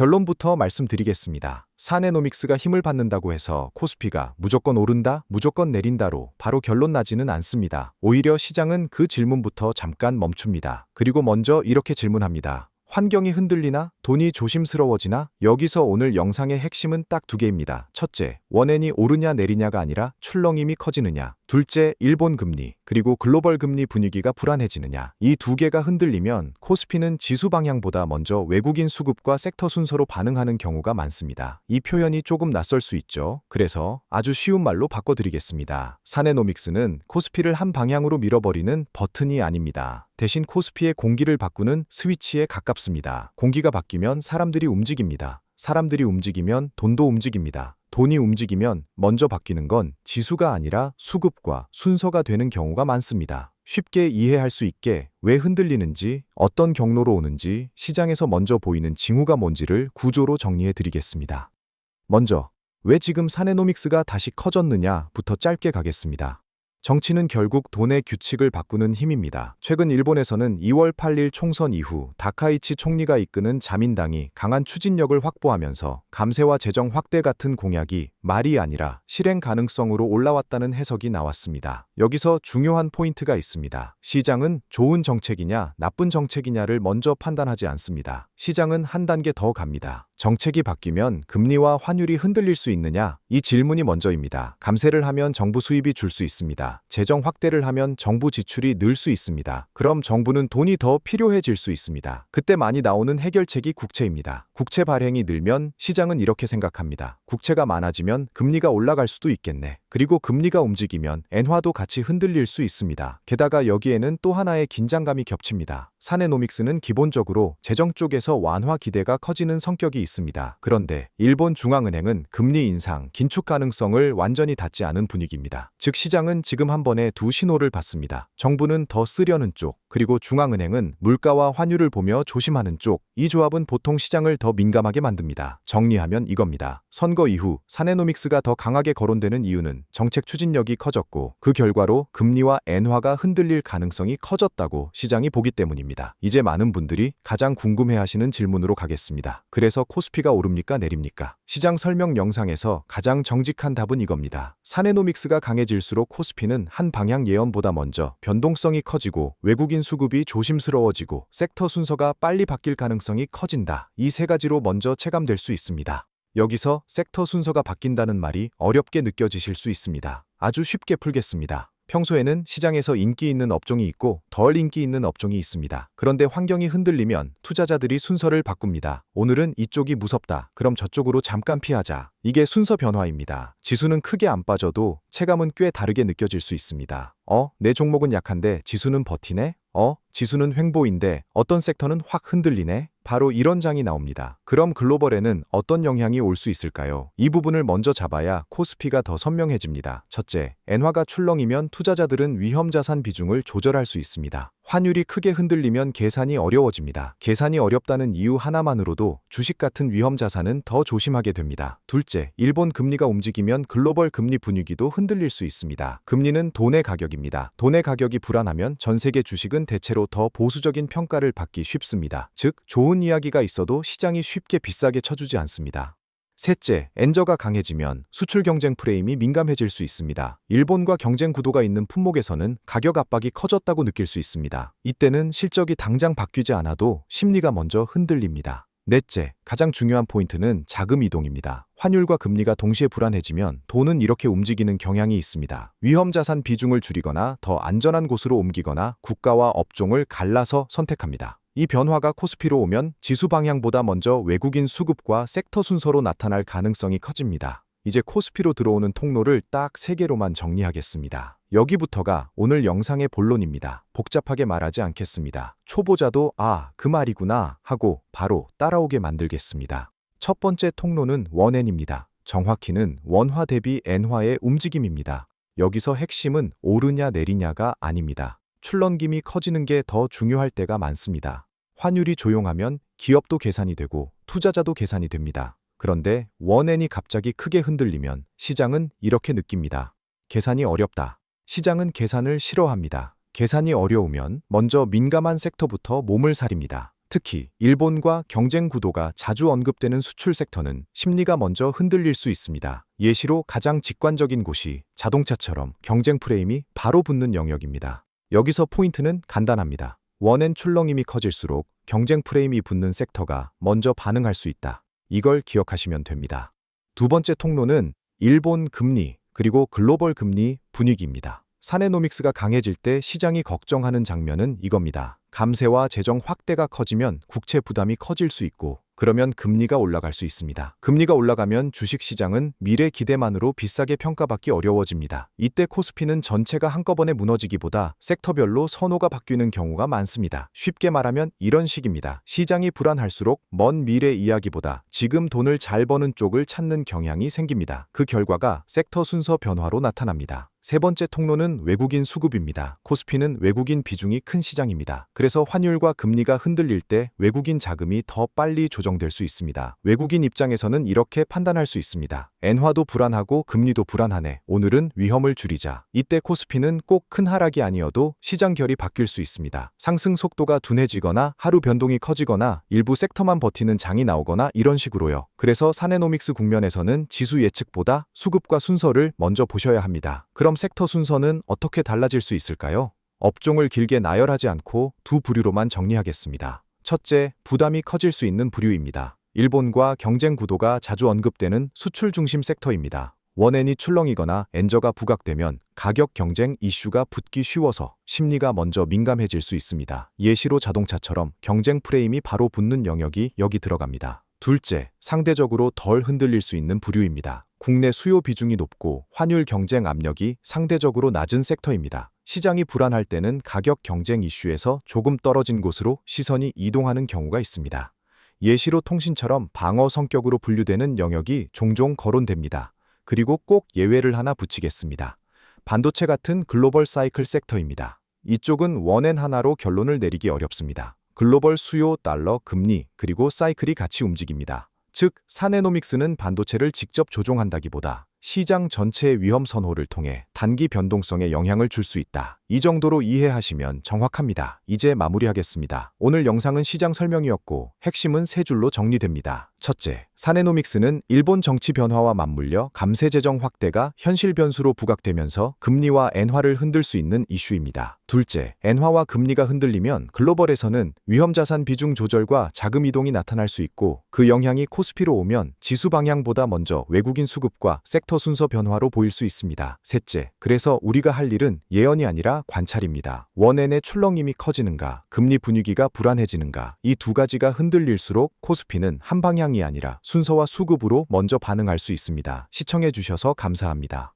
결론부터 말씀드리겠습니다. 사네노믹스가 힘을 받는다고 해서 코스피가 무조건 오른다, 무조건 내린다로 바로 결론 나지는 않습니다. 오히려 시장은 그 질문부터 잠깐 멈춥니다. 그리고 먼저 이렇게 질문합니다. 환경이 흔들리나? 돈이 조심스러워지나? 여기서 오늘 영상의 핵심은 딱 두 개입니다. 첫째, 원엔이 오르냐 내리냐가 아니라 출렁임이 커지느냐. 둘째, 일본 금리, 그리고 글로벌 금리 분위기가 불안해지느냐. 이 두 개가 흔들리면 코스피는 지수 방향보다 먼저 외국인 수급과 섹터 순서로 반응하는 경우가 많습니다. 이 표현이 조금 낯설 수 있죠. 그래서 아주 쉬운 말로 바꿔드리겠습니다. 사네노믹스는 코스피를 한 방향으로 밀어버리는 버튼이 아닙니다. 대신 코스피의 공기를 바꾸는 스위치에 가깝습니다. 공기가 바뀌면 사람들이 움직입니다. 사람들이 움직이면 돈도 움직입니다. 돈이 움직이면 먼저 바뀌는 건 지수가 아니라 수급과 순서가 되는 경우가 많습니다. 쉽게 이해할 수 있게 왜 흔들리는지, 어떤 경로로 오는지, 시장에서 먼저 보이는 징후가 뭔지를 구조로 정리해 드리겠습니다. 먼저, 왜 지금 사네노믹스가 다시 커졌느냐부터 짧게 가겠습니다. 정치는 결국 돈의 규칙을 바꾸는 힘입니다. 최근 일본에서는 2월 8일 총선 이후 다카이치 총리가 이끄는 자민당이 강한 추진력을 확보하면서 감세와 재정 확대 같은 공약이 말이 아니라 실행 가능성으로 올라왔다는 해석이 나왔습니다. 여기서 중요한 포인트가 있습니다. 시장은 좋은 정책이냐 나쁜 정책이냐를 먼저 판단하지 않습니다. 시장은 한 단계 더 갑니다. 정책이 바뀌면 금리와 환율이 흔들릴 수 있느냐? 이 질문이 먼저입니다. 감세를 하면 정부 수입이 줄 수 있습니다. 재정 확대를 하면 정부 지출이 늘 수 있습니다. 그럼 정부는 돈이 더 필요해질 수 있습니다. 그때 많이 나오는 해결책이 국채입니다. 국채 발행이 늘면 시장은 이렇게 생각합니다. 국채가 많아지면 금리가 올라갈 수도 있겠네. 그리고 금리가 움직이면 엔화도 같이 흔들릴 수 있습니다. 게다가 여기에는 또 하나의 긴장감이 겹칩니다. 사네노믹스는 기본적으로 재정 쪽에서 완화 기대가 커지는 성격이 있습니다. 그런데 일본 중앙은행은 금리 인상, 긴축 가능성을 완전히 닫지 않은 분위기입니다. 즉 시장은 지금 한 번에 두 신호를 받습니다. 정부는 더 쓰려는 쪽, 그리고 중앙은행은 물가와 환율을 보며 조심하는 쪽. 이 조합은 보통 시장을 더 민감하게 만듭니다. 정리하면 이겁니다. 선거 이후 사네노믹스가 더 강하게 거론되는 이유는 정책 추진력이 커졌고 그 결과로 금리와 엔화가 흔들릴 가능성이 커졌다고 시장이 보기 때문입니다. 이제 많은 분들이 가장 궁금해하시는 질문으로 가겠습니다. 그래서 코스피가 오릅니까 내립니까? 시장 설명 영상에서 가장 정직한 답은 이겁니다. 사네노믹스가 강해질수록 코스피는 한 방향 예언보다 먼저 변동성이 커지고 외국인 수급이 조심스러워지고 섹터 순서가 빨리 바뀔 가능성이 커진다. 이 세 가지로 먼저 체감될 수 있습니다. 여기서 섹터 순서가 바뀐다는 말이 어렵게 느껴지실 수 있습니다. 아주 쉽게 풀겠습니다. 평소에는 시장에서 인기 있는 업종이 있고 덜 인기 있는 업종이 있습니다. 그런데 환경이 흔들리면 투자자들이 순서를 바꿉니다. 오늘은 이쪽이 무섭다. 그럼 저쪽으로 잠깐 피하자. 이게 순서 변화입니다. 지수는 크게 안 빠져도 체감은 꽤 다르게 느껴질 수 있습니다. 내 종목은 약한데 지수는 버티네? 지수는 횡보인데 어떤 섹터는 확 흔들리네? 바로 이런 장이 나옵니다. 그럼 글로벌에는 어떤 영향이 올 수 있을까요? 이 부분을 먼저 잡아야 코스피가 더 선명해집니다. 첫째, 엔화가 출렁이면 투자자들은 위험자산 비중을 조절할 수 있습니다. 환율이 크게 흔들리면 계산이 어려워집니다. 계산이 어렵다는 이유 하나만으로도 주식 같은 위험자산은 더 조심하게 됩니다. 둘째, 일본 금리가 움직이면 글로벌 금리 분위기도 흔들릴 수 있습니다. 금리는 돈의 가격입니다. 돈의 가격이 불안하면 전 세계 주식은 대체로 더 보수적인 평가를 받기 쉽습니다. 즉, 좋은 이야기가 있어도 시장이 쉽게 비싸게 쳐주지 않습니다. 셋째, 엔저가 강해지면 수출 경쟁 프레임이 민감해질 수 있습니다. 일본과 경쟁 구도가 있는 품목에서는 가격 압박이 커졌다고 느낄 수 있습니다. 이때는 실적이 당장 바뀌지 않아도 심리가 먼저 흔들립니다. 넷째, 가장 중요한 포인트는 자금 이동입니다. 환율과 금리가 동시에 불안해지면 돈은 이렇게 움직이는 경향이 있습니다. 위험자산 비중을 줄이거나 더 안전한 곳으로 옮기거나 국가와 업종을 갈라서 선택합니다. 이 변화가 코스피로 오면 지수 방향보다 먼저 외국인 수급과 섹터 순서로 나타날 가능성이 커집니다. 이제 코스피로 들어오는 통로를 딱 3개로만 정리하겠습니다. 여기부터가 오늘 영상의 본론입니다. 복잡하게 말하지 않겠습니다. 초보자도 그 말이구나 하고 바로 따라오게 만들겠습니다. 첫 번째 통로는 원엔입니다. 정확히는 원화 대비 엔화의 움직임입니다. 여기서 핵심은 오르냐 내리냐가 아닙니다. 출렁김이 커지는 게 더 중요할 때가 많습니다. 환율이 조용하면 기업도 계산이 되고 투자자도 계산이 됩니다. 그런데 원엔이 갑자기 크게 흔들리면 시장은 이렇게 느낍니다. 계산이 어렵다. 시장은 계산을 싫어합니다. 계산이 어려우면 먼저 민감한 섹터부터 몸을 사립니다. 특히 일본과 경쟁 구도가 자주 언급되는 수출 섹터는 심리가 먼저 흔들릴 수 있습니다. 예시로 가장 직관적인 곳이 자동차처럼 경쟁 프레임이 바로 붙는 영역입니다. 여기서 포인트는 간단합니다. 원엔 출렁임이 커질수록 경쟁 프레임이 붙는 섹터가 먼저 반응할 수 있다. 이걸 기억하시면 됩니다. 두 번째 통로는 일본 금리 그리고 글로벌 금리 분위기입니다. 사네노믹스가 강해질 때 시장이 걱정하는 장면은 이겁니다. 감세와 재정 확대가 커지면 국채 부담이 커질 수 있고 그러면 금리가 올라갈 수 있습니다. 금리가 올라가면 주식시장은 미래 기대만으로 비싸게 평가받기 어려워집니다. 이때 코스피는 전체가 한꺼번에 무너지기보다 섹터별로 선호가 바뀌는 경우가 많습니다. 쉽게 말하면 이런 식입니다. 시장이 불안할수록 먼 미래 이야기보다 지금 돈을 잘 버는 쪽을 찾는 경향이 생깁니다. 그 결과가 섹터 순서 변화로 나타납니다. 세 번째 통로는 외국인 수급입니다. 코스피는 외국인 비중이 큰 시장입니다. 그래서 환율과 금리가 흔들릴 때 외국인 자금이 더 빨리 조정될 수 있습니다. 외국인 입장에서는 이렇게 판단할 수 있습니다. 엔화도 불안하고 금리도 불안하네. 오늘은 위험을 줄이자. 이때 코스피는 꼭 큰 하락이 아니어도 시장 결이 바뀔 수 있습니다. 상승 속도가 둔해지거나 하루 변동이 커지거나 일부 섹터만 버티는 장이 나오거나 이런 식으로요. 그래서 사네노믹스 국면에서는 지수 예측보다 수급과 순서를 먼저 보셔야 합니다. 그럼 섹터 순서는 어떻게 달라질 수 있을까요? 업종을 길게 나열하지 않고 두 부류로만 정리하겠습니다. 첫째, 부담이 커질 수 있는 부류입니다. 일본과 경쟁 구도가 자주 언급되는 수출 중심 섹터입니다. 원엔이 출렁이거나 엔저가 부각되면 가격 경쟁 이슈가 붙기 쉬워서 심리가 먼저 민감해질 수 있습니다. 예시로 자동차처럼 경쟁 프레임이 바로 붙는 영역이 여기 들어갑니다. 둘째, 상대적으로 덜 흔들릴 수 있는 부류입니다. 국내 수요 비중이 높고 환율 경쟁 압력이 상대적으로 낮은 섹터입니다. 시장이 불안할 때는 가격 경쟁 이슈에서 조금 떨어진 곳으로 시선이 이동하는 경우가 있습니다. 예시로 통신처럼 방어 성격으로 분류되는 영역이 종종 거론됩니다. 그리고 꼭 예외를 하나 붙이겠습니다. 반도체 같은 글로벌 사이클 섹터입니다. 이쪽은 원엔 하나로 결론을 내리기 어렵습니다. 글로벌 수요, 달러, 금리, 그리고 사이클이 같이 움직입니다. 즉, 사네노믹스는 반도체를 직접 조종한다기보다 시장 전체의 위험 선호를 통해 단기 변동성에 영향을 줄 수 있다. 이 정도로 이해하시면 정확합니다. 이제 마무리하겠습니다. 오늘 영상은 시장 설명이었고 핵심은 세 줄로 정리됩니다. 첫째, 사네노믹스는 일본 정치 변화와 맞물려 감세 재정 확대가 현실 변수로 부각되면서 금리와 엔화를 흔들 수 있는 이슈입니다. 둘째, 엔화와 금리가 흔들리면 글로벌에서는 위험자산 비중 조절과 자금 이동이 나타날 수 있고 그 영향이 코스피로 오면 지수 방향보다 먼저 외국인 수급과 섹터 순서 변화로 보일 수 있습니다. 셋째, 그래서 우리가 할 일은 예언이 아니라 관찰입니다. 원엔의 출렁임이 커지는가, 금리 분위기가 불안해지는가, 이 두 가지가 흔들릴수록 코스피는 한 방향이 아니라 순서와 수급으로 먼저 반응할 수 있습니다. 시청해 주셔서 감사합니다.